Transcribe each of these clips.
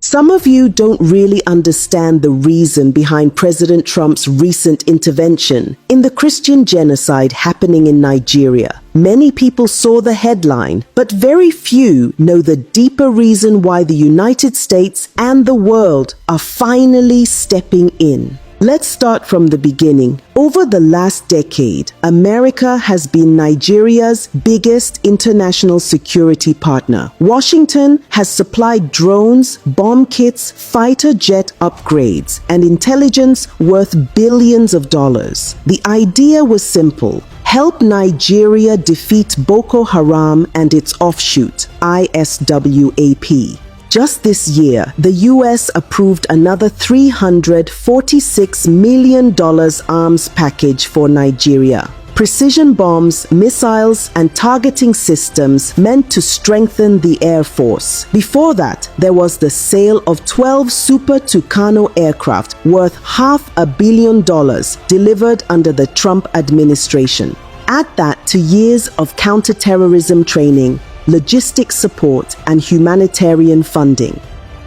Some of you don't really understand the reason behind President Trump's recent intervention in the Christian genocide happening in Nigeria. Many people saw the headline, but very few know the deeper reason why the United States and the world are finally stepping in. Let's start from the beginning. Over the last decade, America has been Nigeria's biggest international security partner. Washington has supplied drones, bomb kits, fighter jet upgrades, and intelligence worth billions of dollars. The idea was simple: help Nigeria defeat Boko Haram and its offshoot, ISWAP. Just this year, the US approved another $346 million arms package for Nigeria. Precision bombs, missiles, and targeting systems meant to strengthen the Air Force. Before that, there was the sale of 12 Super Tucano aircraft worth $500 million delivered under the Trump administration. Add that to years of counterterrorism training, logistics support, and humanitarian funding.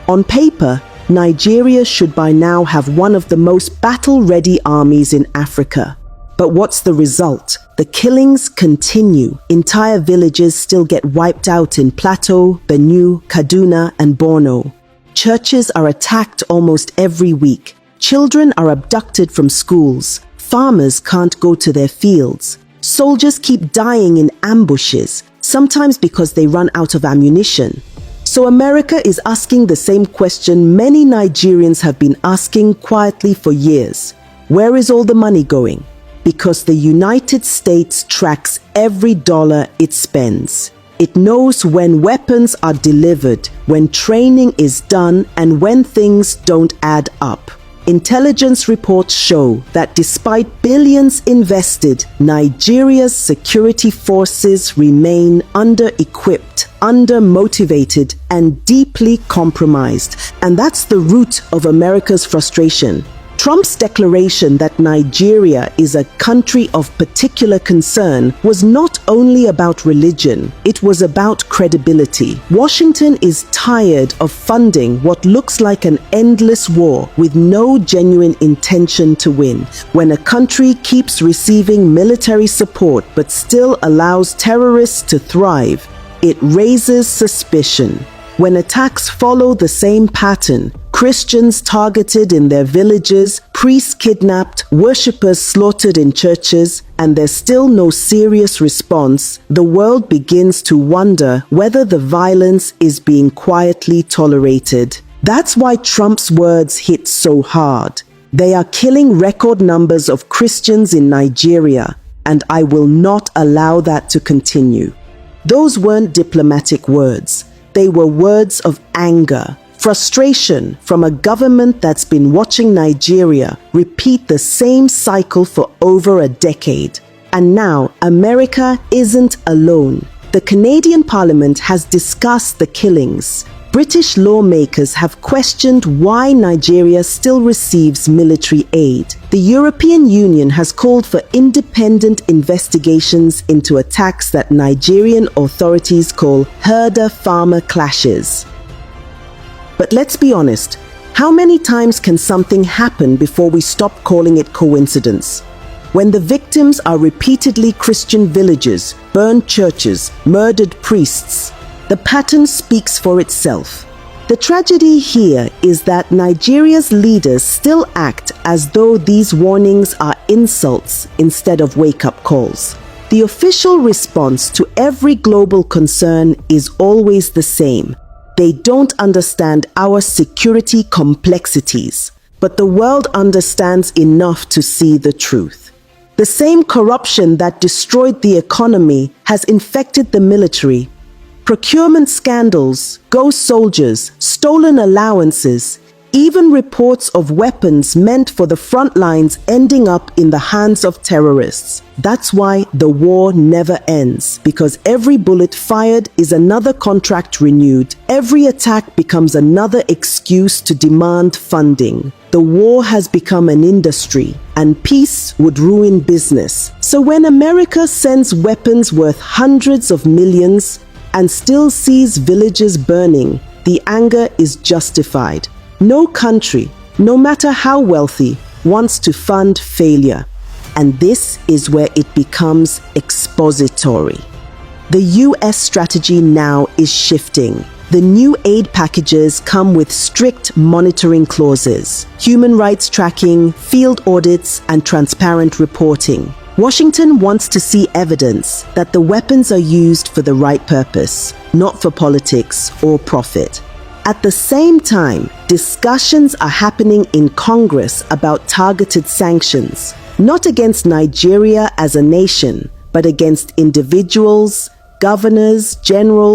On paper, Nigeria should by now have one of the most battle-ready armies in Africa. But what's the result? The killings continue. Entire villages still get wiped out in Plateau, Benue, Kaduna, and Borno. Churches are attacked almost every week. Children are abducted from schools. Farmers can't go to their fields. Soldiers keep dying in ambushes, sometimes because they run out of ammunition. So America is asking the same question many Nigerians have been asking quietly for years. Where is all the money going? Because the United States tracks every dollar it spends. It knows when weapons are delivered, when training is done, and when things don't add up. Intelligence reports show that despite billions invested, Nigeria's security forces remain under-equipped, under-motivated, and deeply compromised. And that's the root of America's frustration. Trump's declaration that Nigeria is a country of particular concern was not only about religion, it was about credibility. Washington is tired of funding what looks like an endless war with no genuine intention to win. When a country keeps receiving military support but still allows terrorists to thrive, it raises suspicion. When attacks follow the same pattern, Christians targeted in their villages, priests kidnapped, worshippers slaughtered in churches, and there's still no serious response, the world begins to wonder whether the violence is being quietly tolerated. That's why Trump's words hit so hard. They are killing record numbers of Christians in Nigeria, and I will not allow that to continue. Those weren't diplomatic words. They were words of anger, frustration from a government that's been watching Nigeria repeat the same cycle for over a decade. And now, America isn't alone. The Canadian Parliament has discussed the killings. British lawmakers have questioned why Nigeria still receives military aid. The European Union has called for independent investigations into attacks that Nigerian authorities call herder-farmer clashes. But let's be honest, how many times can something happen before we stop calling it coincidence? When the victims are repeatedly Christian villages, burned churches, murdered priests, the pattern speaks for itself. The tragedy here is that Nigeria's leaders still act as though these warnings are insults instead of wake-up calls. The official response to every global concern is always the same. They don't understand our security complexities, but the world understands enough to see the truth. The same corruption that destroyed the economy has infected the military. Procurement scandals, ghost soldiers, stolen allowances, even reports of weapons meant for the front lines ending up in the hands of terrorists. That's why the war never ends, because every bullet fired is another contract renewed. Every attack becomes another excuse to demand funding. The war has become an industry, and peace would ruin business. So when America sends weapons worth hundreds of millions and still sees villages burning, The anger is justified. No country, no matter how wealthy, wants to fund failure. And this is where it becomes expository. The US strategy now is shifting. The new aid packages come with strict monitoring clauses, human rights tracking, field audits, and transparent reporting. Washington wants to see evidence that the weapons are used for the right purpose, not for politics or profit. At the same time, discussions are happening in Congress about targeted sanctions, not against Nigeria as a nation, but against individuals, governors, generals,